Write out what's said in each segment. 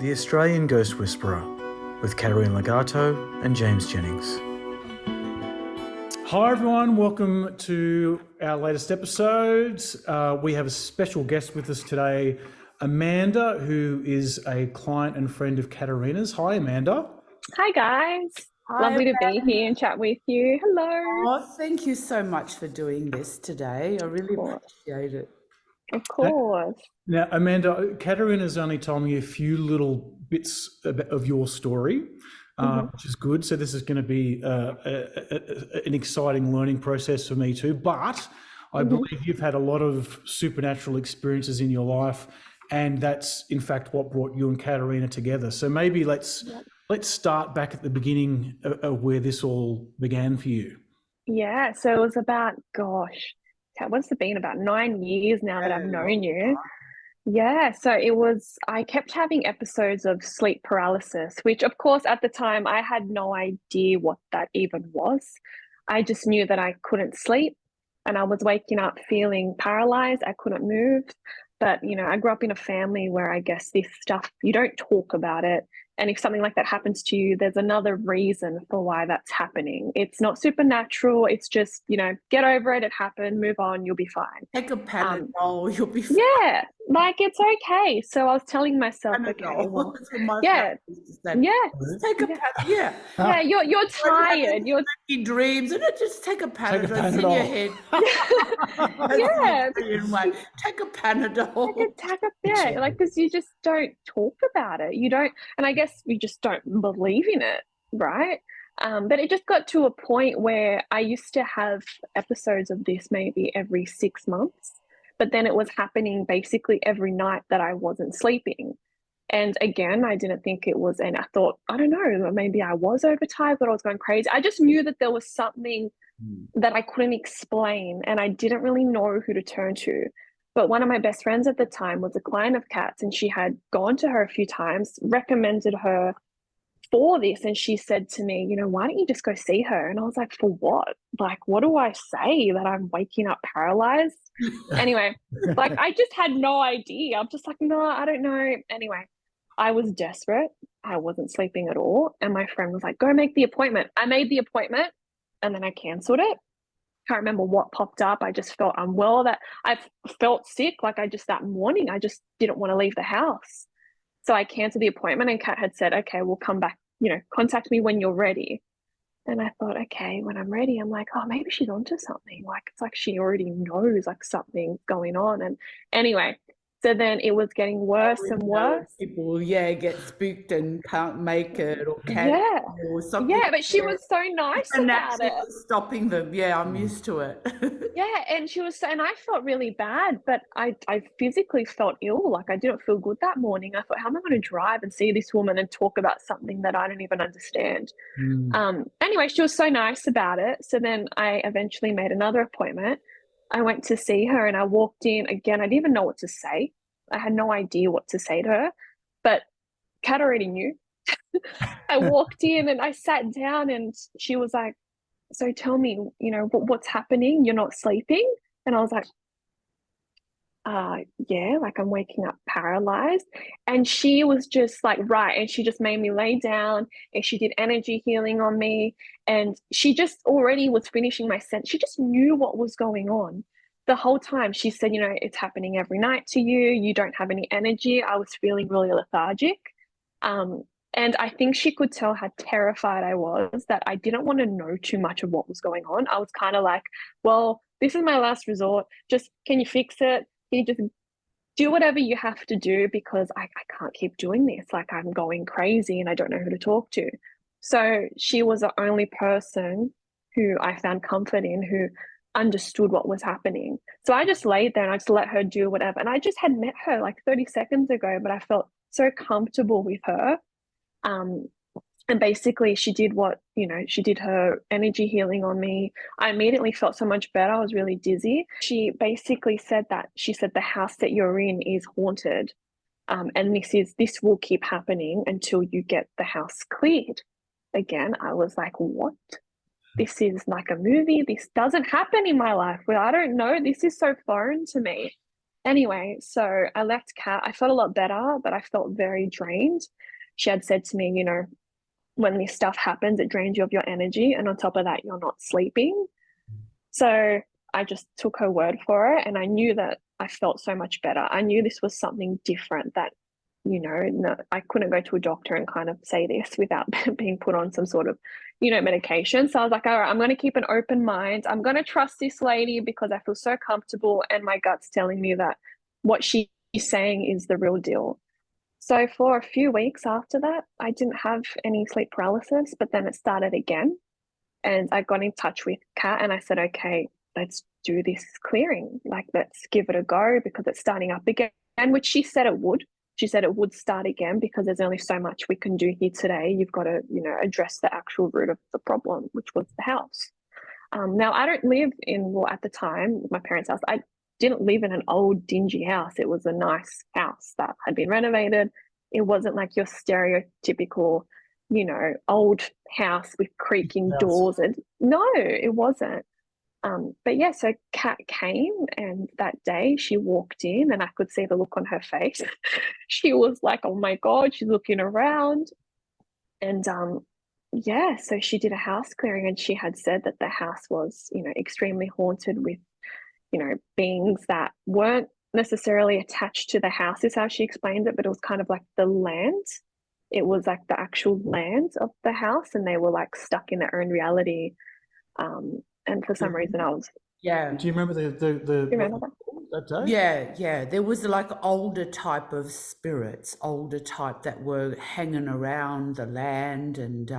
The Australian Ghost Whisperer with Caterina Legato and James Jennings. Hi everyone, welcome to our latest episode. We have a special guest with us today, Amanda, who is a client and friend of Caterina's. Hi Amanda. Hi guys. Hi, Lovely to be Amanda. here and chat with you. Hello. Oh, thank you so much for doing this today. I really appreciate it. Of course. Now, Amanda, Caterina's only told me a few little bits of your story, which is good. So this is going to be an exciting learning process for me too. But I believe you've had a lot of supernatural experiences in your life, and that's in fact what brought you and Caterina together. So maybe let's start back at the beginning of where this all began for you. Yeah, so it was about, what's it been, about 9 years now that I've known you. Yeah, so I kept having episodes of sleep paralysis, which of course at the time I had no idea what that even was. I just knew that I couldn't sleep and I was waking up feeling paralyzed. I couldn't move. But, I grew up in a family where I guess this stuff, you don't talk about it. And if something like that happens to you, there's another reason for why that's happening. It's not supernatural. It's just, get over it. It happened. Move on. You'll be fine. Take a Panadol, you'll be fine. Yeah, like it's okay. So I was telling myself, okay, well, yeah, Take a Panadol, yeah. Yeah, you're tired. You're dreams, and just take a Panadol. It's in your head. Yeah. Take a Panadol. Because you just don't talk about it. You don't, and I guess we just don't believe in it, right? But it just got to a point where I used to have episodes of this maybe every 6 months, but then it was happening basically every night that I wasn't sleeping. And again, I didn't think it was, and I thought, I don't know, maybe I was overtired, but I was going crazy. I just knew that there was something that I couldn't explain, and I didn't really know who to turn to. But one of my best friends at the time was a client of Kat's, and she had gone to her a few times, recommended her for this, and she said to me, why don't you just go see her? And I was like, for what? Like, what do I say? That I'm waking up paralyzed? Anyway, I just had no idea. I'm just like, no, I don't know. Anyway, I was desperate. I wasn't sleeping at all. And my friend was like, go make the appointment. I made the appointment and then I canceled it. Can't remember what popped up. I just felt unwell, that I felt sick. That morning, I just didn't want to leave the house. So I canceled the appointment, and Kat had said, okay, we'll come back, contact me when you're ready. And I thought, okay, when I'm ready, I'm like, oh, maybe she's onto something. It's like she already knows something's going on. And anyway, so then it was getting worse and worse. People, get spooked and can't make it or can't or something. Yeah, but she was so nice about it. Stopping them. Yeah, I'm used to it. Yeah, and she was, and I felt really bad, but I physically felt ill. I didn't feel good that morning. I thought, how am I going to drive and see this woman and talk about something that I don't even understand? Anyway, she was so nice about it. So then I eventually made another appointment. I went to see her and I walked in again. I didn't even know what to say. I had no idea what to say to her, but Kat already knew. I walked in and I sat down and she was like, so tell me, what's happening? You're not sleeping? And I was like, yeah, I'm waking up paralyzed. And she was just like, right. And she just made me lay down and she did energy healing on me. And she just already was finishing my sentence. She just knew what was going on. The whole time she said, it's happening every night to you. You don't have any energy. I was feeling really lethargic. And I think she could tell how terrified I was, that I didn't want to know too much of what was going on. I was kind of like, well, this is my last resort. Just, can you fix it? Can you just do whatever you have to do, because I can't keep doing this. I'm going crazy and I don't know who to talk to. So she was the only person who I found comfort in, who understood what was happening. So I just laid there and I just let her do whatever. And I just had met her 30 seconds ago, but I felt so comfortable with her. And basically she did she did her energy healing on me. I immediately felt so much better. I was really dizzy. She basically said the house that you're in is haunted. And this will keep happening until you get the house cleared. Again, I was like, what? This is like a movie. This doesn't happen in my life. Well, I don't know. This is so foreign to me. Anyway, so I left Kat. I felt a lot better, but I felt very drained. She had said to me, you know, when this stuff happens, it drains you of your energy. And on top of that, you're not sleeping. So I just took her word for it. And I knew that I felt so much better. I knew this was something different that, you know, no, I couldn't go to a doctor and kind of say this without being put on some sort of, you know, medication. So I was like, all right, I'm going to keep an open mind. I'm going to trust this lady because I feel so comfortable and my gut's telling me that what she's saying is the real deal. So for a few weeks after that, I didn't have any sleep paralysis, but then it started again. And I got in touch with Kat and I said, okay, let's do this clearing. Like, let's give it a go because it's starting up again, which she said it would. She said it would start again because there's only so much we can do here today. You've got to, you know, address the actual root of the problem, which was the house. Now, I don't live in, well, at the time, my parents' house, I didn't live in an old, dingy house. It was a nice house that had been renovated. It wasn't like your stereotypical, you know, old house with creaking doors. And no, it wasn't. But yeah, so Kat came and that day she walked in and I could see the look on her face. She was like, oh my God, she's looking around. And yeah, so she did a house clearing and she had said that the house was, you know, extremely haunted with, you know, beings that weren't necessarily attached to the house, is how she explained it, but it was kind of like the land. It was like the actual land of the house and they were like stuck in their own reality. And for some reason I was. Yeah. Do you remember Do you remember that day? Yeah. There was like older type of spirits, older type that were hanging around the land, and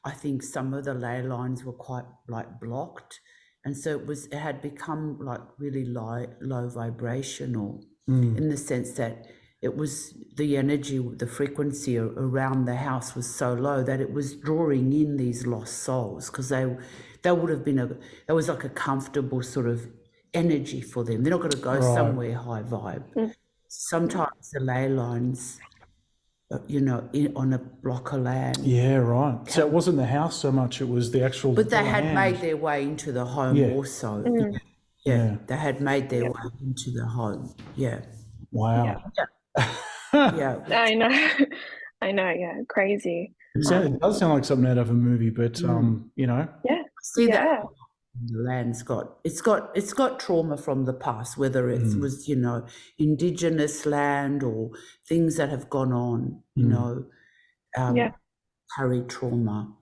I think some of the ley lines were quite like blocked, and so it had become like really low vibrational in the sense that it was the energy, the frequency around the house was so low that it was drawing in these lost souls because they would have been it was like a comfortable sort of energy for them. They're not going to go somewhere high vibe. Sometimes the ley lines, you know, on a block of land. Yeah, right. So it wasn't the house so much; it was the actual. But they had land. made their way into the home also. Yeah, they had made their way into the home. Yeah. Wow. Yeah. I know. I know. Yeah, crazy. It does sound like something out of a movie, but you know. Yeah. See that the land's it's got trauma from the past, whether it was, you know, indigenous land or things that have gone on, you know, carry trauma.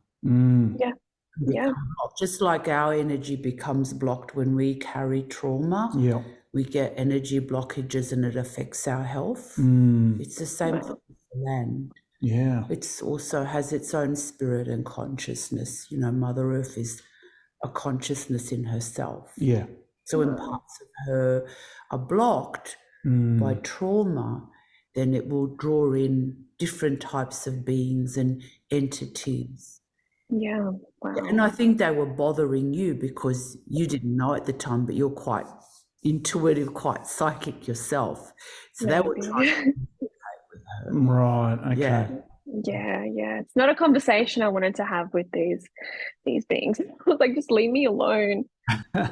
Just like our energy becomes blocked when we carry trauma. We get energy blockages and it affects our health. It's the same thing with the land. Yeah. It's also has its own spirit and consciousness. You know, Mother Earth is a consciousness in herself. Yeah. So when parts of her are blocked by trauma, then it will draw in different types of beings and entities. Yeah. Wow. And I think they were bothering you because you didn't know at the time, but you're quite intuitive, quite psychic yourself. So they were trying to communicate with her. Right. Okay. Yeah. It's not a conversation I wanted to have with these beings. I was like, just leave me alone. So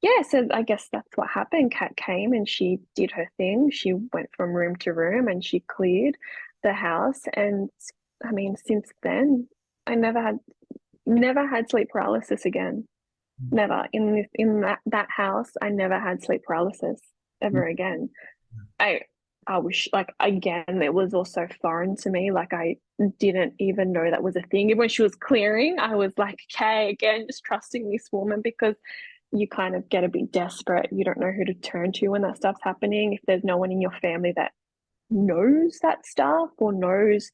I guess that's what happened. Kat came and she did her thing. She went from room to room and she cleared the house. And I mean, since then, I never had sleep paralysis again. Never in that house. I never had sleep paralysis ever again. I wish, like, again, it was also foreign to me. Like, I didn't even know that was a thing. Even when she was clearing, I was like, okay, again, just trusting this woman because you kind of get a bit desperate. You don't know who to turn to when that stuff's happening. If there's no one in your family that knows that stuff or knows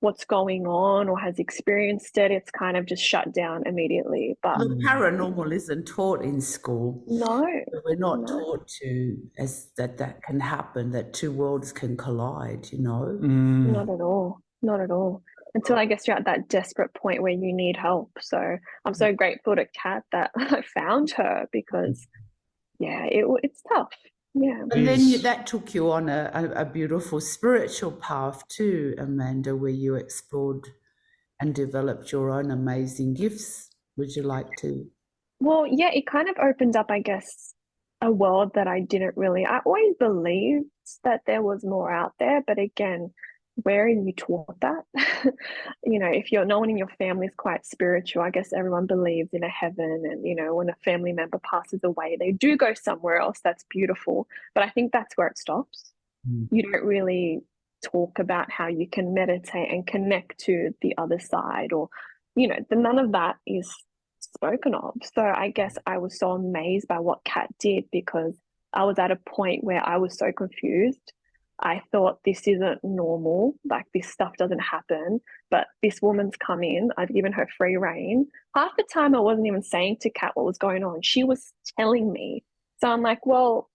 what's going on or has experienced it, it's kind of just shut down immediately. But the paranormal isn't taught in school. No, we're not taught to as that can happen, that two worlds can collide, you know. Not at all. Until I guess you're at that desperate point where you need help. So I'm so grateful to Kat that I found her because it's tough. Yeah. And then that took you on a beautiful spiritual path too, Amanda, where you explored and developed your own amazing gifts. Would you like to? Well, yeah, it kind of opened up, I guess, a world that I didn't really, I always believed that there was more out there, but again, where are you taught that? You know, if you're no one in your family is quite spiritual, I guess everyone believes in a heaven, and you know, when a family member passes away, they do go somewhere else. That's beautiful. But I think that's where it stops. Mm. You don't really talk about how you can meditate and connect to the other side, or you know, none of that is spoken of. So I guess I was so amazed by what Kat did, because I was at a point where I was so confused. I thought this isn't normal, like this stuff doesn't happen. But this woman's come in, I've given her free reign. Half the time I wasn't even saying to Kat what was going on. She was telling me. So I'm like, well,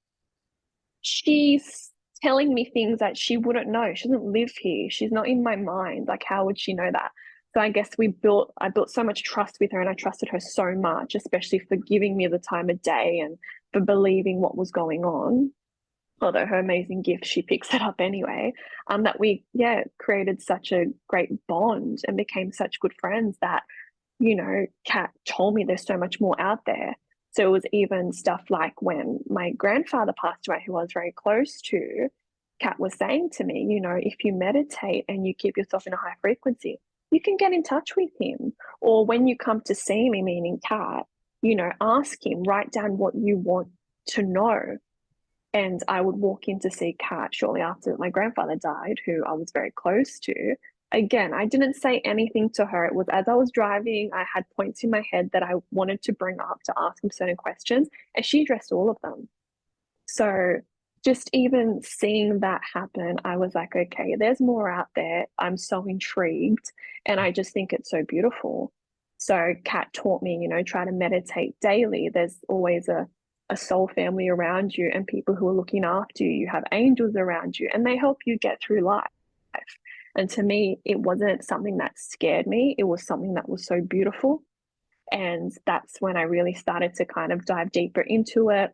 she's telling me things that she wouldn't know. She doesn't live here. She's not in my mind. Like, how would she know that? So I guess I built so much trust with her, and I trusted her so much, especially for giving me the time of day and for believing what was going on. Although her amazing gift, she picks it up anyway. That we, yeah, created such a great bond and became such good friends that, you know, Kat told me there's so much more out there. So it was even stuff like when my grandfather passed away, who I was very close to, Kat was saying to me, you know, if you meditate and you keep yourself in a high frequency, you can get in touch with him. Or when you come to see me, meaning Kat, you know, ask him, write down what you want to know. And I would walk in to see Kat shortly after my grandfather died, who I was very close to. Again, I didn't say anything to her. It was as I was driving, I had points in my head that I wanted to bring up to ask him certain questions, and she addressed all of them. So just even seeing that happen, I was like, okay, there's more out there. I'm so intrigued, and I just think it's so beautiful. So Kat taught me, you know, try to meditate daily. There's always a soul family around you and people who are looking after you. You have angels around you, and they help you get through life. And to me, it wasn't something that scared me. It was something that was so beautiful. And that's when I really started to kind of dive deeper into it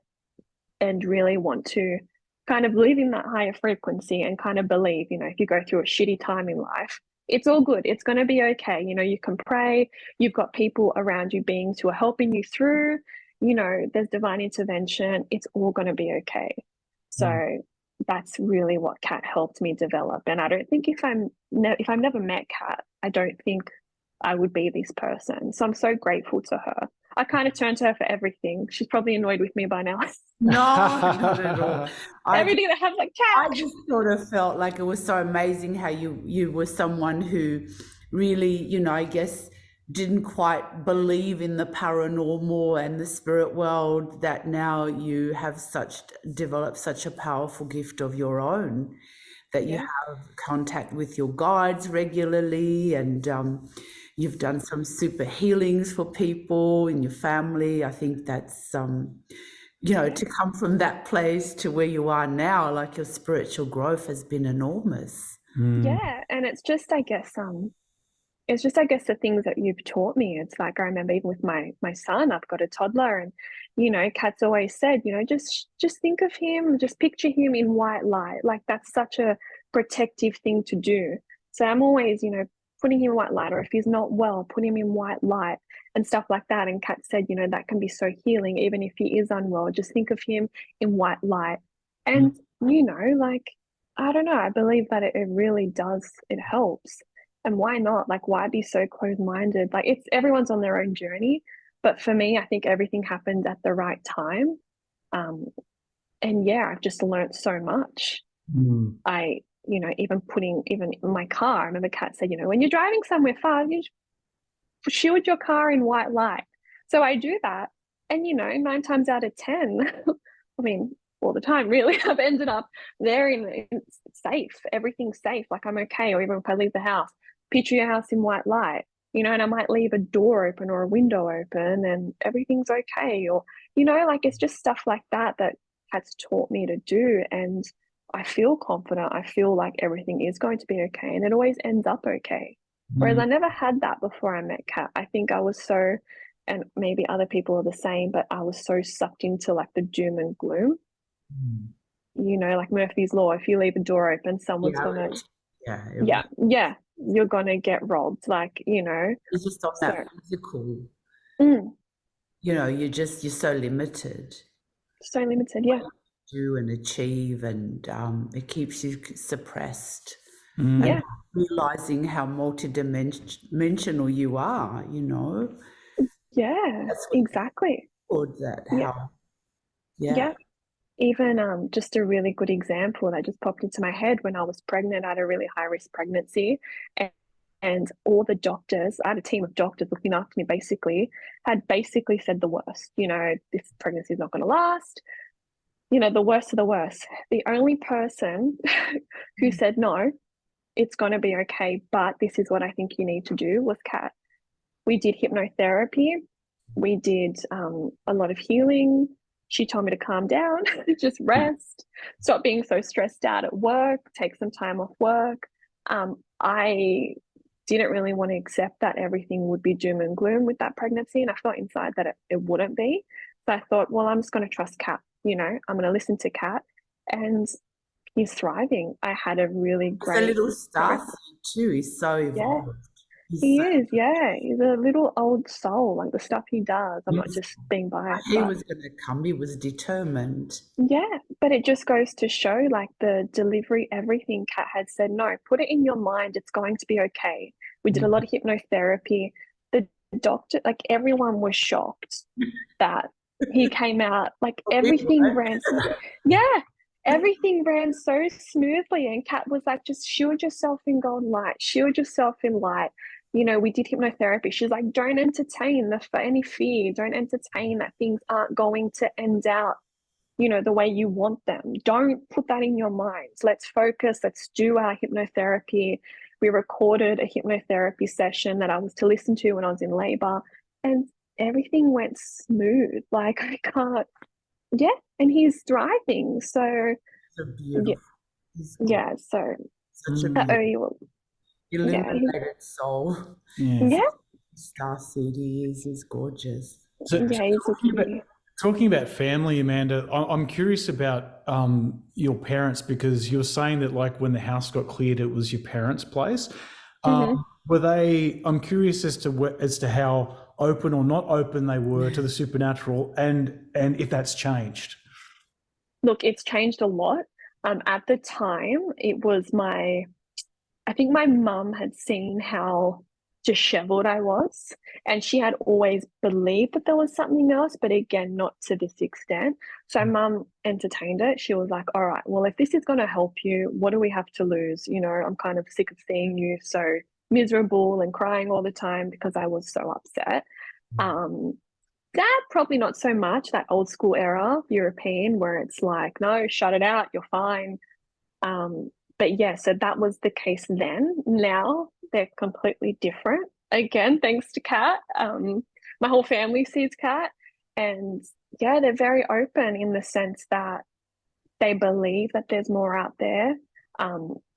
and really want to kind of live in that higher frequency and kind of believe, you know, if you go through a shitty time in life, it's all good. It's going to be okay. You know, you can pray. You've got people around you, beings who are helping you through. You know, there's divine intervention. It's all going to be okay. So that's really what Kat helped me develop. And I don't think if I've never met Kat, I don't think I would be this person. So I'm so grateful to her. I kind of turn to her for everything. She's probably annoyed with me by now. No, not at all. Everything that has like Kat. I just sort of felt like it was so amazing how you were someone who really, you know, I guess didn't quite believe in the paranormal and the spirit world, that now you have developed such a powerful gift of your own, that you have contact with your guides regularly, and you've done some super healings for people in your family. I think that's you know, to come from that place to where you are now, like your spiritual growth has been enormous. Yeah, and it's just I guess the things that you've taught me. It's like I remember even with my son, I've got a toddler, and you know, Kat's always said, you know, just think of him, just picture him in white light. Like that's such a protective thing to do. So I'm always, you know, putting him in white light, or if he's not well, put him in white light and stuff like that. And Kat said, you know, that can be so healing, even if he is unwell. Just think of him in white light. And you know, like I don't know, I believe that it really does, it helps. And why not? Like, why be so closed-minded? Like, it's everyone's on their own journey. But for me, I think everything happened at the right time. Um, and yeah, I've just learned so much. I, you know, even in my car, I remember Kat said, you know, when you're driving somewhere far, you shield your car in white light. So I do that. And, you know, 9 times out of 10, I mean, all the time, really, I've ended up there in safe. Everything's safe. Like I'm okay. Or even if I leave the house, picture your house in white light, you know, and I might leave a door open or a window open and everything's okay. Or, you know, like it's just stuff like that that has taught me to do. And I feel confident. I feel like everything is going to be okay. And it always ends up okay. Whereas I never had that before I met Kat. I think I was so, and maybe other people are the same, but I was so sucked into like the doom and gloom. You know, like Murphy's Law, if you leave a door open, someone's gonna, you're gonna get robbed. Like, you know, it's just on that physical, mm, you know, you're so limited. So limited, yeah. Do and achieve, and it keeps you suppressed. Mm. Yeah. And realizing how multidimensional you are, you know. Yeah, That's what exactly. good that Yeah. how Yeah. Even just a really good example that just popped into my head when I was pregnant. I had a really high risk pregnancy, and all the doctors, I had a team of doctors looking after me, basically, had basically said the worst. This pregnancy is not going to last. The worst of the worst. The only person who said no, it's going to be okay, but this is what I think you need to do, was Kat. We did hypnotherapy. We did a lot of healing. She told me to calm down, just rest, stop being so stressed out at work, take some time off work. I didn't really want to accept that everything would be doom and gloom with that pregnancy. And I felt inside that it wouldn't be. So I thought, well, I'm just going to trust Kat. I'm going to listen to Kat. And he's thriving. I had a really He's a great little star birth. too. He's so Yeah. evolved. He's He so, is, yeah. He's a little old soul. Like the stuff he does, I'm not just being biased, he but was going to come. He was determined. yeah. But it just goes to show, like, the delivery, everything. Kat had said, no, put it in your mind. It's going to be okay. We did a lot of hypnotherapy. The doctor, like, everyone was shocked that he came out. Like, everything ran, yeah. Everything ran so smoothly, and Kat was like, just shield yourself in golden light, shield yourself in light. We did hypnotherapy. She's like, don't entertain any fear, don't entertain that things aren't going to end out, the way you want them. Don't put that in your minds. Let's focus, let's do our hypnotherapy. We recorded a hypnotherapy session that I was to listen to when I was in labor, and everything went smooth. Like, I can't, yeah, and he's thriving. So So yeah, beautiful. He's yeah. So such a I owe beautiful, you. Yeah, illuminated soul. Yeah. yeah, Star seed he is. He's gorgeous. So yeah. He's a cutie. talking about family, Amanda, I'm curious about your parents, because you were saying that, like, when the house got cleared, it was your parents' place. Mm-hmm. Were they? I'm curious as to how open or not open they were to the supernatural, and if that's changed. Look, it's changed a lot. At the time, it was I think my mum had seen how disheveled I was, and she had always believed that there was something else, but again, not to this extent. So mum entertained it. She was like, all right, well, if this is going to help you, what do we have to lose? I'm kind of sick of seeing you so miserable and crying all the time, because I was so upset. Dad, probably not so much, that old school era, European, where it's like, no, shut it out, you're fine. But yeah, so that was the case then. Now they're completely different. Again, thanks to Kat. My whole family sees Kat, and yeah, they're very open in the sense that they believe that there's more out there.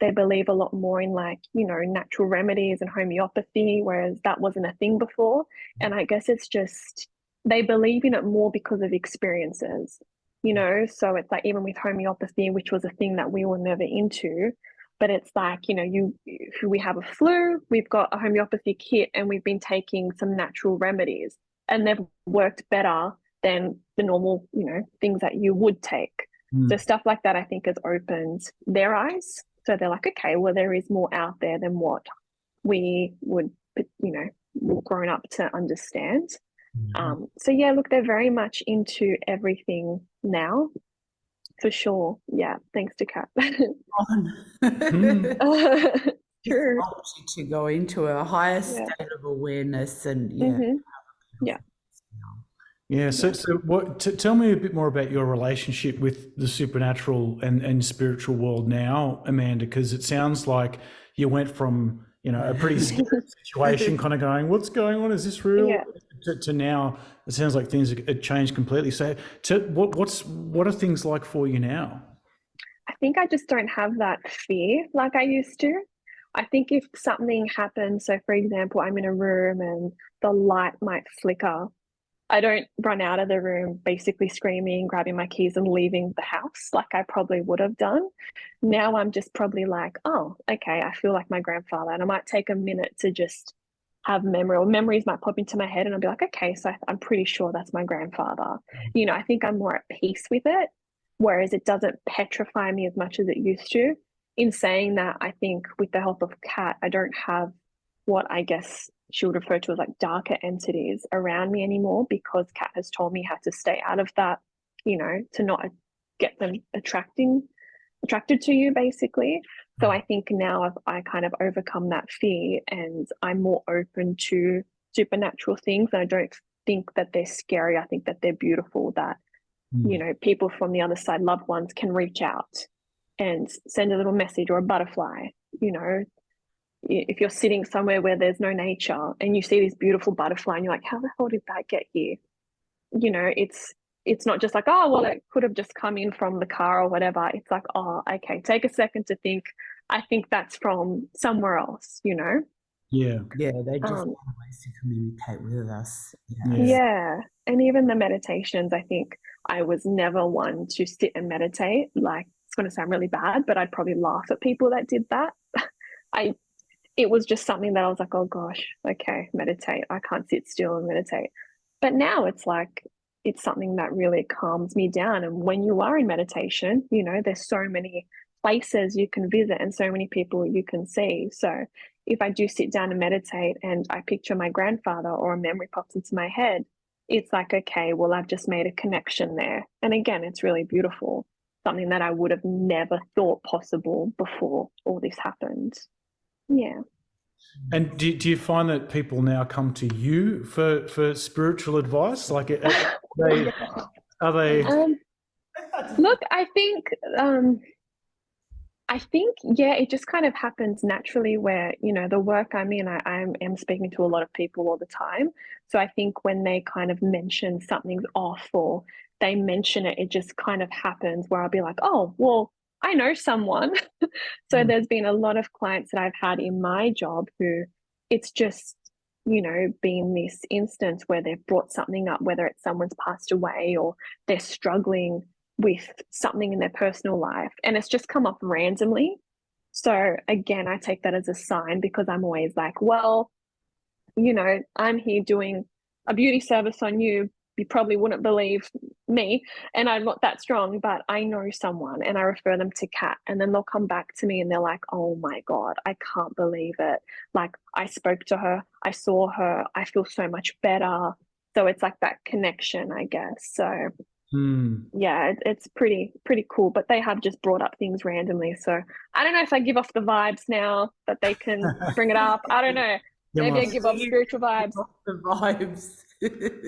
They believe a lot more in, like, natural remedies and homeopathy, whereas that wasn't a thing before. And I guess it's just they believe in it more because of experiences, So it's like, even with homeopathy, which was a thing that we were never into, but it's like, we have a flu, we've got a homeopathy kit, and we've been taking some natural remedies, and they've worked better than the normal, things that you would take. So stuff like that, I think, has opened their eyes. So they're like, okay, well, there is more out there than what we would, were grown up to understand. So yeah, look, they're very much into everything now, for sure. Yeah, thanks to Kat. True. Helps you to go into a higher Yeah. state of awareness, and Yeah. Yeah. So tell me a bit more about your relationship with the supernatural and spiritual world now, Amanda, because it sounds like you went from, a pretty scary situation, kind of going, what's going on? Is this real? Yeah. To now, it sounds like things have changed completely. So what are things like for you now? I think I just don't have that fear like I used to. I think if something happens, so for example, I'm in a room and the light might flicker, I don't run out of the room basically screaming, grabbing my keys and leaving the house like I probably would have done. Now I'm just probably like, oh, okay, I feel like my grandfather. And I might take a minute to just have memory, or memories might pop into my head and I'll be like, okay, so I'm pretty sure that's my grandfather. You know, I think I'm more at peace with it, whereas it doesn't petrify me as much as it used to. In saying that, I think with the help of Kat, I don't have what I guess she would refer to as like darker entities around me anymore, because Kat has told me how to stay out of that, you know, to not get them attracted to you, basically. So I think now I kind of overcome that fear, and I'm more open to supernatural things. And I don't think that they're scary. I think that they're beautiful, that, you know, people from the other side, loved ones, can reach out and send a little message or a butterfly. You know, if you're sitting somewhere where there's no nature and you see this beautiful butterfly and you're like, how the hell did that get here? You know, it's not just like, oh, well, it could have just come in from the car or whatever. It's like, oh, okay, take a second to think. I think that's from somewhere else, you know? Yeah. Yeah, they just find ways to communicate with us. Yeah. And even the meditations, I think I was never one to sit and meditate. Like, it's going to sound really bad, but I'd probably laugh at people that did that. It was just something that I was like, oh gosh, okay, meditate. I can't sit still and meditate. But now it's like, it's something that really calms me down. And when you are in meditation, you know, there's so many places you can visit and so many people you can see. So if I do sit down and meditate and I picture my grandfather or a memory pops into my head, it's like, okay, well, I've just made a connection there. And again, it's really beautiful, something that I would have never thought possible before all this happened. Yeah. And do you find that people now come to you for spiritual advice? Like, are they? Look, I think, yeah, it just kind of happens naturally where, you know, the work I'm in, I am speaking to a lot of people all the time. So I think when they kind of mention something's off or they mention it, it just kind of happens where I'll be like, oh, well, I know someone. So there's been a lot of clients that I've had in my job who it's just, you know, been this instance where they've brought something up, whether it's someone's passed away or they're struggling with something in their personal life, and it's just come up randomly. So again, I take that as a sign, because I'm always like, well, you know, I'm here doing a beauty service on you. You probably wouldn't believe me, and I'm not that strong, but I know someone, and I refer them to Kat, and then they'll come back to me and they're like, oh my God, I can't believe it. Like, I spoke to her, I saw her, I feel so much better. So it's like that connection, I guess. So yeah, it's pretty cool. But they have just brought up things randomly. So I don't know if I give off the vibes now that they can bring it up. I don't know. Maybe I give off spiritual vibes. The vibes.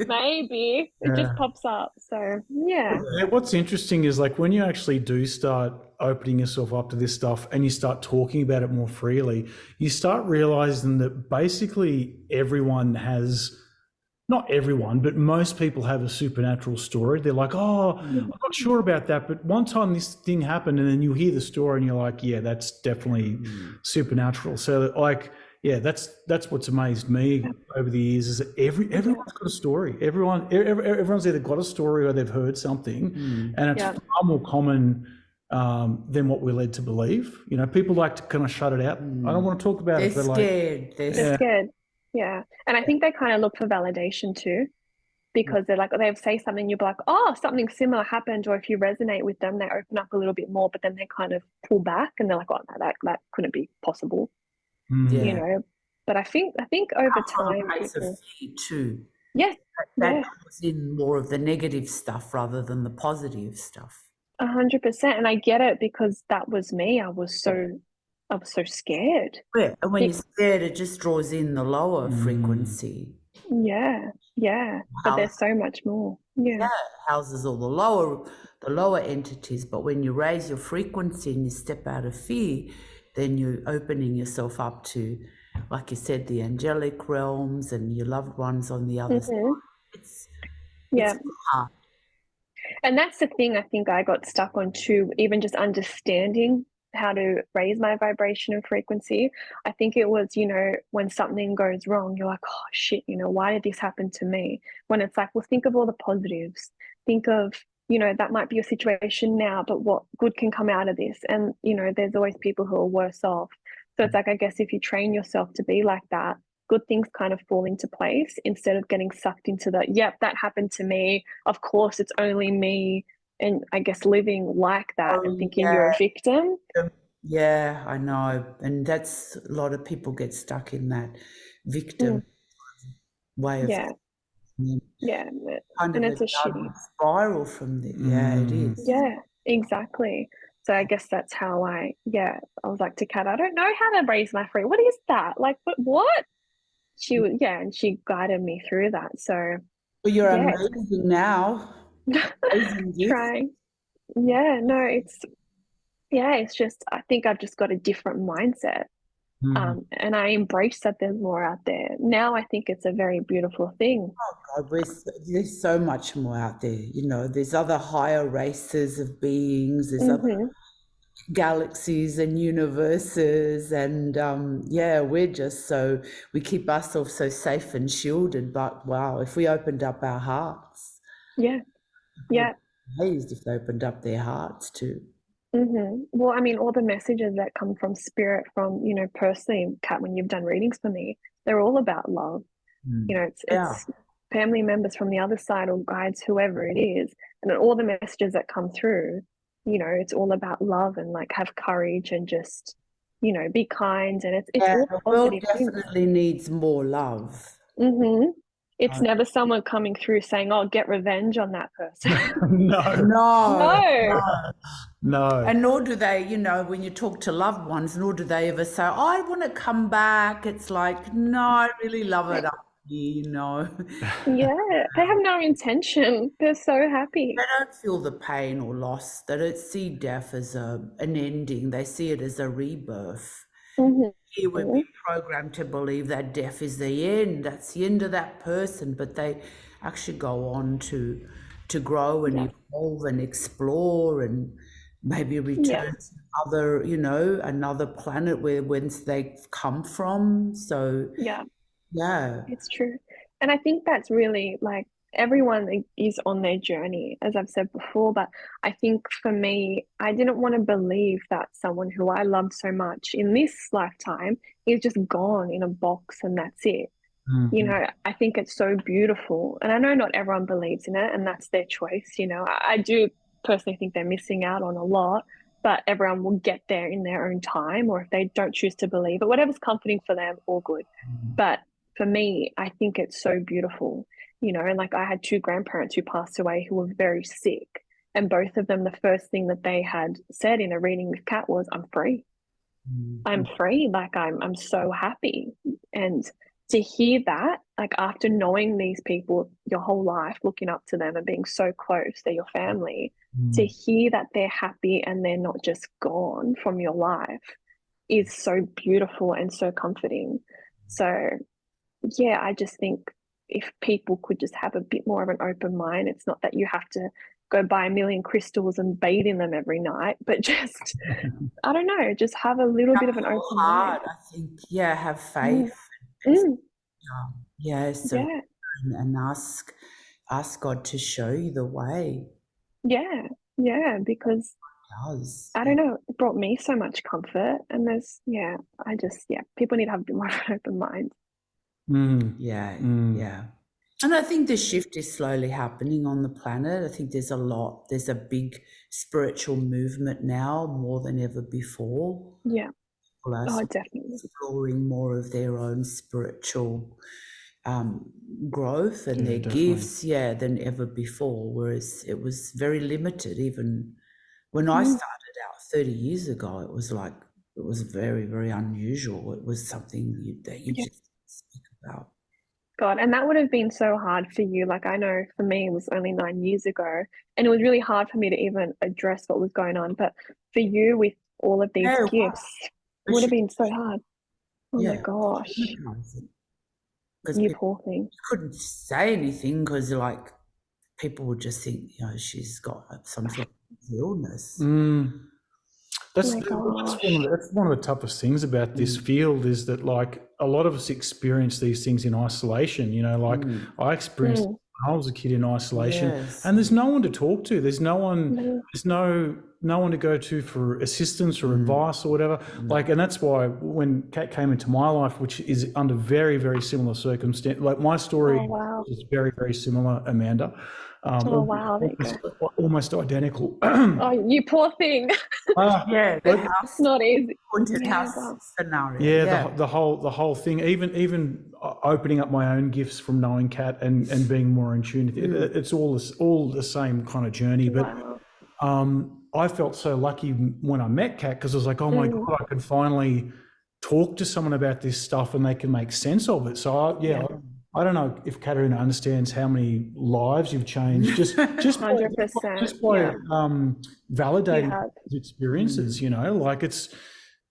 Maybe it just pops up. So yeah. What's interesting is, like, when you actually do start opening yourself up to this stuff and you start talking about it more freely, you start realizing that basically everyone has, not everyone, but most people have a supernatural story. They're like, oh, I'm not sure about that, but one time this thing happened, and then you hear the story and you're like, yeah, that's definitely supernatural. So like, yeah, that's what's amazed me over the years, is that everyone's got a story. Everyone's either got a story or they've heard something, and it's far more common than what we're led to believe. You know, people like to kind of shut it out. I don't want to talk about it. They're scared. They're scared. Yeah. And I think they kind of look for validation too, because they're like, they say something, you'll be like, oh, something similar happened. Or if you resonate with them, they open up a little bit more, but then they kind of pull back and they're like, oh, no, that couldn't be possible. You know. But I think over time, people, too. Yes, that comes in more of the negative stuff rather than the positive stuff. 100%. And I get it, because that was me. I was so scared. Yeah, and when you're scared, it just draws in the lower frequency. Yeah. But there's so much more. Yeah, it houses all the lower entities. But when you raise your frequency and you step out of fear, then you're opening yourself up to, like you said, the angelic realms and your loved ones on the other side. It's hard. And that's the thing I think I got stuck on too, even just understanding how to raise my vibration and frequency. I think it was, you know, when something goes wrong, you're like, oh shit, you know, why did this happen to me? When it's like, well, think of all the positives. Think of, you know, that might be your situation now, but what good can come out of this? And, you know, there's always people who are worse off. So it's like, I guess if you train yourself to be like that, good things kind of fall into place instead of getting sucked into the, yep, that happened to me. Of course, it's only me. And I guess living like that and thinking you're a victim. Yeah, I know. And that's a lot of people get stuck in that victim way of Yeah. thinking. Yeah. Kind And of a it's a shitty. downward spiral from there. Yeah, it is. Yeah, exactly. So I guess that's how I was like to Kat, I don't know how to raise my free. What is that? Like, what? She was, and she guided me through that. So Well, you're yeah, amazing now. Amazing gift. trying. Yeah, no, it's just, I think I've just got a different mindset. And I embrace that there's more out there. Now I think it's a very beautiful thing. Oh God, there's so much more out there. You know, there's other higher races of beings, there's other galaxies and universes, and we keep ourselves so safe and shielded. But wow, if we opened up our hearts, Yeah. amazed if they opened up their hearts too. Well, I mean, all the messages that come from spirit, from, personally, Kat, when you've done readings for me, they're all about love. It's family members from the other side or guides, whoever it is. And all the messages that come through, it's all about love and like have courage and just, be kind. And it's all the world positive things. definitely needs more love. It's never someone coming through saying, "Oh, get revenge on that person." No. And nor do they, when you talk to loved ones, nor do they ever say, "Oh, I want to come back." It's like, no, I really love it up here, Yeah, they have no intention. They're so happy. They don't feel the pain or loss. They don't see death as an ending. They see it as a rebirth. Here we've been programmed to believe that death is the end. That's the end of that person. But they actually go on to grow and evolve and explore and maybe return to another planet whence they come from. So yeah, it's true. And I think that's really like everyone is on their journey, as I've said before. But I think for me, I didn't want to believe that someone who I loved so much in this lifetime is just gone in a box and that's it. I think it's so beautiful. And I know not everyone believes in it, and that's their choice. I do personally think they're missing out on a lot, but everyone will get there in their own time, or if they don't choose to believe it, whatever's comforting for them, all good. But for me, I think it's so beautiful. And like I had two grandparents who passed away who were very sick, and both of them, the first thing that they had said in a reading with Kat was, "I'm free. I'm free. Like I'm so happy." And to hear that, like after knowing these people your whole life, looking up to them and being so close, they're your family, to hear that they're happy and they're not just gone from your life is so beautiful and so comforting. So yeah, I just think if people could just have a bit more of an open mind, it's not that you have to go buy a million crystals and bathe in them every night, but just, I don't know, just have a little bit of an open mind. I think, have faith. And ask God to show you the way. Because I don't know, it brought me so much comfort. And there's people need to have a bit more of an open mind. And I think the shift is slowly happening on the planet. I think there's a big spiritual movement now more than ever before. People are definitely exploring more of their own spiritual growth and their gifts than ever before, whereas it was very limited. Even when I started out 30 years ago, it was very, very unusual. It was something that you just speak about. God, and that would have been so hard for you. Like I know for me, it was only 9 years ago, and it was really hard for me to even address what was going on. But for you, with all of these gifts, it would have been so hard. Oh my gosh. You poor thing. You couldn't say anything because people would just think, she's got some sort of illness. That's one of the toughest things about this field is that like a lot of us experience these things in isolation. I experienced I was a kid in isolation, Yes. and there's no one to talk to. There's no one. No. There's no one to go to for assistance or advice or whatever. Like, and that's why when Kat came into my life, which is under very, very similar circumstance, like my story Oh, wow. is very, very similar, Amanda. Oh, wow. There you go. Almost identical. Oh, you poor thing. Yeah, the house, It's not easy. haunted Yeah, house wow. scenario. Yeah, the whole thing, even opening up my own gifts from knowing Kat and being more in tune. It's all the same kind of journey. But Wow. I felt so lucky when I met Kat, because I was like, oh my God, I can finally talk to someone about this stuff and they can make sense of it. So I don't know if Caterina understands how many lives you've changed just by 100%. Yeah. validating Yeah. these experiences. You know, like it's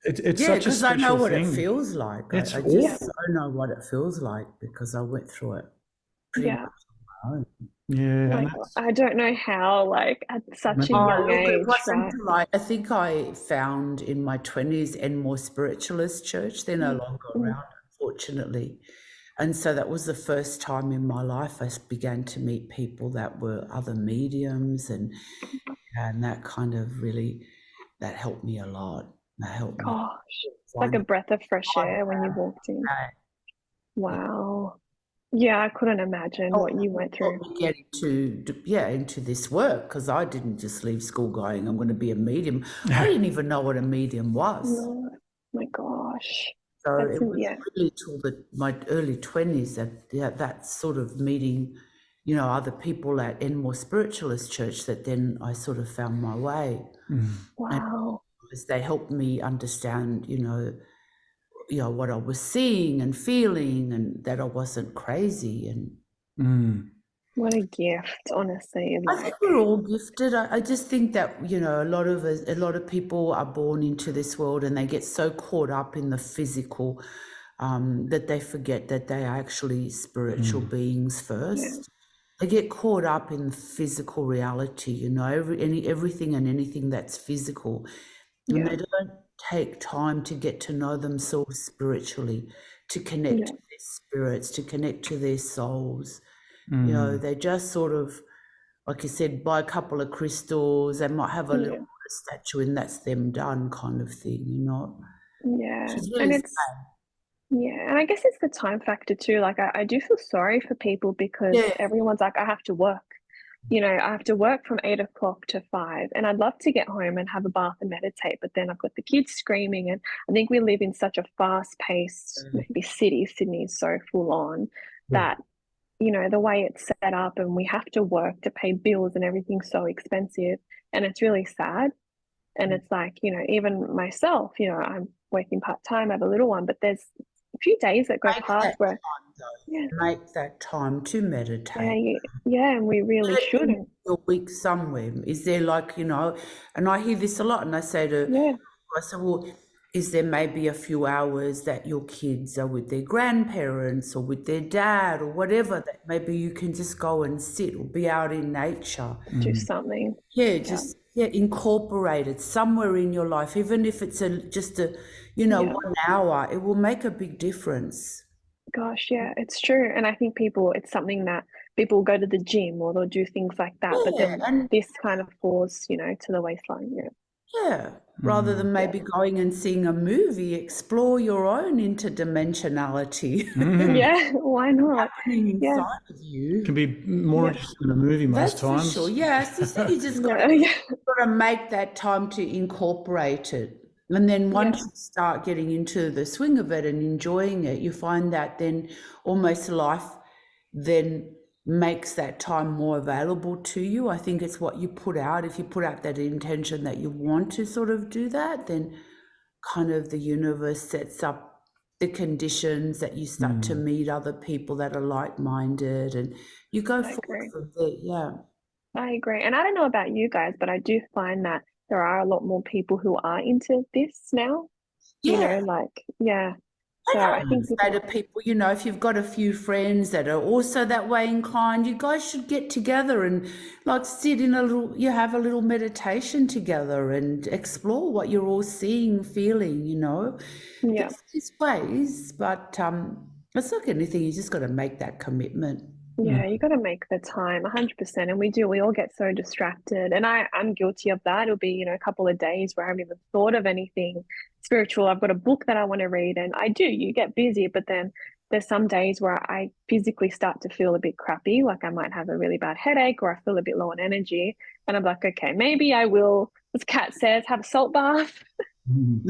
Yeah, such a because I know special what thing. it feels like. It's I awful. just know what it feels like because I went through it pretty Yeah. much on my own. Yeah, Like, I don't know how, like, at such a Oh, young look, it age, wasn't right? like, I think I found in my 20s and more spiritualist church. They're no longer around, unfortunately. And so that was the first time in my life I began to meet people that were other mediums, and that kind of really, that helped me a lot. That helped me Gosh, it's like a breath of fresh air when you walked in. Wow. Yeah, I couldn't imagine what you went through. Get into this work, because I didn't just leave school going, I'm going to be a medium. I didn't even know what a medium was. No, my gosh. So That's, it was yeah. really till my early 20s that sort of meeting, other people at Enmore Spiritualist Church, that then I sort of found my way. Wow. Because they helped me understand, what I was seeing and feeling, and that I wasn't crazy. And What a gift, honestly. I Like, think we're all gifted. I just think that, a lot of people are born into this world and they get so caught up in the physical that they forget that they are actually spiritual beings first. They get caught up in physical reality, everything and anything that's physical. And they don't take time to get to know themselves spiritually, to connect to their spirits, to connect to their souls. They just sort of, like you said, buy a couple of crystals. They might have a little statue and that's them done, kind of thing, Yeah. Which is really And it's, yeah, and I guess it's the time factor too. Like, I do feel sorry for people because everyone's like, I have to work. I have to work from 8 o'clock to 5, and I'd love to get home and have a bath and meditate, but then I've got the kids screaming, and I think we live in such a fast-paced, maybe city. Sydney is so full on that, the way it's set up, and we have to work to pay bills and everything's so expensive, and it's really sad. And it's like, even myself, I'm working part-time, I have a little one, but there's a few days that go past where make that time to meditate. and we really shouldn't. Your week somewhere. Is there, like, and I hear this a lot, and I say well, is there maybe a few hours that your kids are with their grandparents or with their dad or whatever, that maybe you can just go and sit or be out in nature? Do something. Just incorporate it somewhere in your life, even if it's just 1 hour. It will make a big difference. Gosh, yeah, it's true. And I think it's something that people go to the gym or they'll do things like that, but then this kind of falls, to the waistline. Rather than maybe going and seeing a movie, explore your own interdimensionality. Why not? Happening inside of you. Can be more interesting than a movie most times. For sure. Yes, you just got to make that time to incorporate it. And then once you start getting into the swing of it and enjoying it, you find that then almost life then makes that time more available to you. I think it's what you put out. If you put out that intention that you want to sort of do that, then kind of the universe sets up the conditions that you start to meet other people that are like-minded, and you go forward from there. I agree. And I don't know about you guys, but I do find that there are a lot more people who are into this now. So I think say to people, if you've got a few friends that are also that way inclined, you guys should get together and like sit in have a little meditation together and explore what you're all seeing, feeling, There's ways, but it's like anything, you just got to make that commitment. Yeah, you got to make the time, 100%. And we do, we all get so distracted. And I'm guilty of that. It'll be, a couple of days where I haven't even thought of anything spiritual. I've got a book that I want to read, and you get busy, but then there's some days where I physically start to feel a bit crappy, like I might have a really bad headache or I feel a bit low on energy. And I'm like, okay, maybe I will, as Kat says, have a salt bath,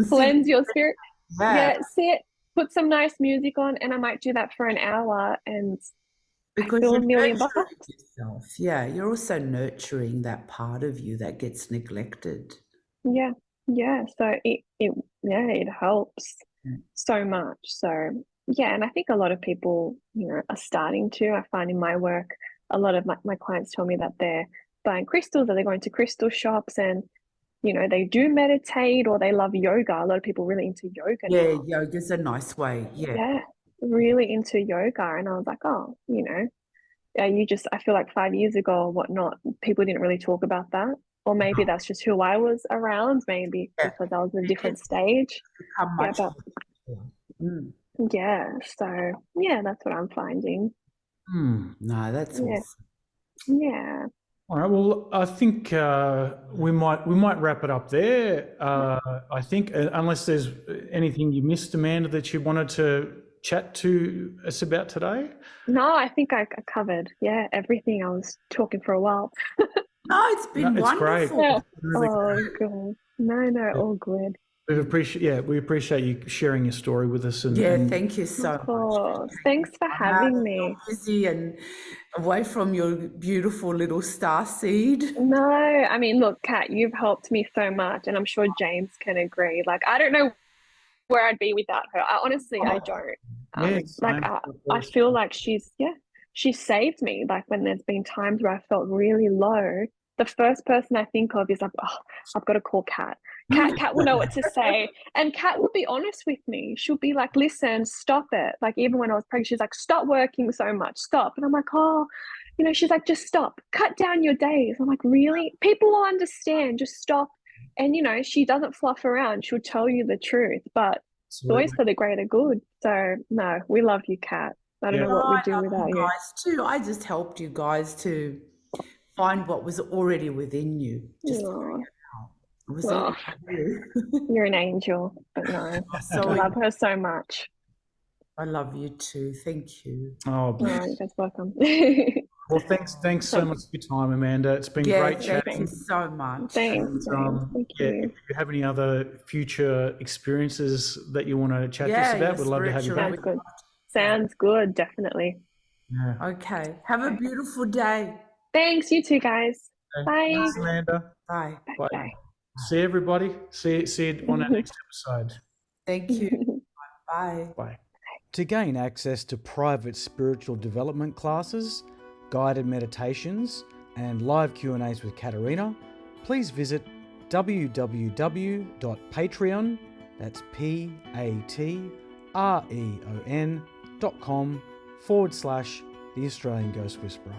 cleanse your spirit. Yeah, Yeah, sit, put some nice music on, and I might do that for an hour, and I because feel you're a million nurturing bucks. yourself. Yeah, you're also nurturing that part of you that gets neglected. Yeah, yeah. So it helps Mm. so much. So yeah, and I think a lot of people, are starting to. I find in my work, a lot of my clients tell me that they're buying crystals or they're going to crystal shops and they do meditate or they love yoga. A lot of people really into yoga Yeah, now. yoga's a nice way. Yeah. Yeah, really into yoga. And I was like, oh, I feel like 5 years ago or whatnot, people didn't really talk about that. Or maybe that's just who I was around, maybe Yeah. because I was in a different It's stage. become Yeah, much but more. Mm. yeah, so yeah, that's what I'm finding. No, that's Yeah, awesome. yeah. All right. Well, I think we might wrap it up there. I think unless there's anything you missed, Amanda, that you wanted to chat to us about today. No, I think I covered, everything. I was talking for a while. No, it's been No, it's great. wonderful. Yeah. Really Oh, great. good. No, all good. We appreciate you sharing your story with us, Yeah, and thank you so Of much. course. Thanks for I know having that me. you're busy and away from your beautiful little star seed. No, I mean, look, Kat, you've helped me so much, and I'm sure James can agree. Like, I don't know where I'd be without her. I don't. yeah, Like same. I feel like she saved me. Like when there's been times where I felt really low, the first person I think of is like, oh, I've got to call Kat. Kat will know what to say, and Kat will be honest with me. She'll be like, listen, stop it. Like even when I was pregnant, she's like, stop working so much, stop. And I'm like, oh. She's like, just stop, cut down your days. I'm like, really? People will understand, just stop. And she doesn't fluff around. She'll tell you the truth, but it's always Absolutely. for the greater good. So no, we love you, Kat. I don't Yeah. know what Oh, we'd I do love without you you. guys too. I just helped you guys to find what was already within you. Just Oh, it was oh, all you. you're an angel, but no, I So love her so much. I love you too. Thank you. Oh, Oh, you guys welcome. well, thanks so much for your time, Amanda. It's been Yeah, great thank chatting. you so much. Thanks, James. Thank Yeah, you. if you have any other future experiences that you want to chat to us Yeah, about, your we'd love to have you spiritual back. Sounds good. Sounds good, definitely. Yeah. Okay. Have a Okay. beautiful day. Thanks, you too, guys. Okay. Bye. Thanks, Amanda. Bye. Bye. Bye. See everybody. See you on our next episode. Thank you. Bye. Bye. To gain access to private spiritual development classes, guided meditations, and live Q&As with Caterina, please visit www.patreon, that's patreon.com/The Australian Ghost Whisperer.